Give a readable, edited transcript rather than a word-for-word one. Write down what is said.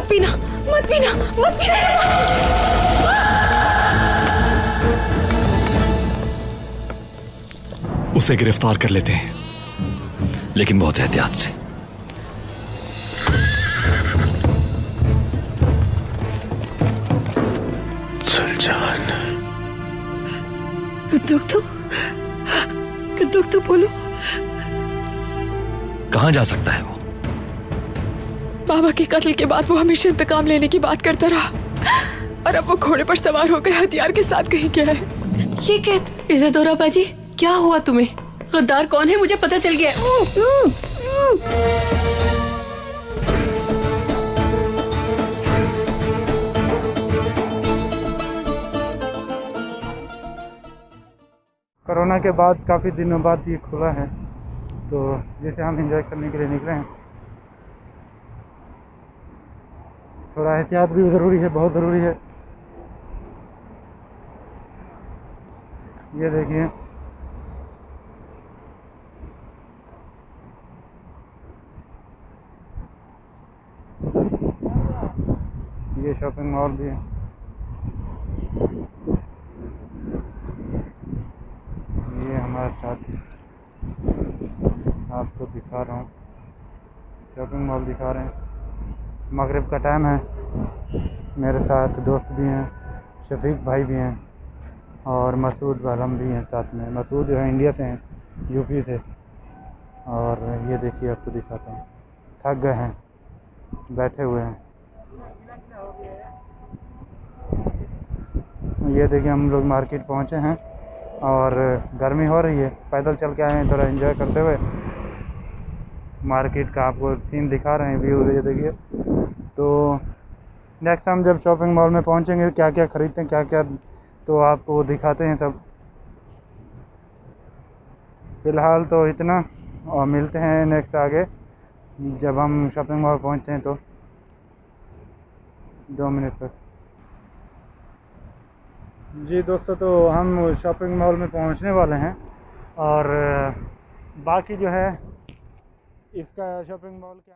पीना, मत पीना, मत पीना। उसे गिरफ्तार कर लेते हैं, लेकिन बहुत एहतियात से। सुलझान, दुख तो बोलो। कहां जा सकता है वो? बाबा के कत्ल के बाद वो हमेशा इंतकाम लेने की बात करता रहा, और अब वो घोड़े पर सवार होकर हथियार के साथ कहीं गया है। ये कहते इज़्ज़तौरा बाजी, क्या हुआ तुम्हें? गद्दार कौन है मुझे पता चल गया। कोरोना के बाद काफ़ी दिनों बाद ये खुला है, तो जैसे हम एंजॉय करने के लिए निकले हैं। थोड़ा एहतियात भी ज़रूरी है, बहुत ज़रूरी है। ये देखिए, ये शॉपिंग मॉल भी है। ये हमारे साथ आपको दिखा रहा हूँ, शॉपिंग मॉल दिखा रहे हैं। मगरिब का टाइम है, मेरे साथ दोस्त भी हैं, शफीक भाई भी हैं और मसूद आलम भी हैं साथ में। मसूद जो है इंडिया से हैं, यूपी से। और ये देखिए, आपको दिखाता हूँ, थक गए हैं, बैठे हुए हैं। ये देखिए, हम लोग मार्केट पहुँचे हैं और गर्मी हो रही है, पैदल चल के आए हैं थोड़ा एंजॉय करते हुए। मार्केट का आपको सीन दिखा रहे हैं, व्यू ये देखिए। तो नेक्स्ट टाइम जब शॉपिंग मॉल में पहुंचेंगे, क्या क्या ख़रीदते हैं, क्या क्या, तो आपको दिखाते हैं सब। फ़िलहाल तो इतना, और मिलते हैं नेक्स्ट आगे जब हम शॉपिंग मॉल पहुंचते हैं। तो 2 मिनट तक। जी दोस्तों, तो हम शॉपिंग मॉल में पहुंचने वाले हैं, और बाकी जो है इसका शॉपिंग मॉल क्या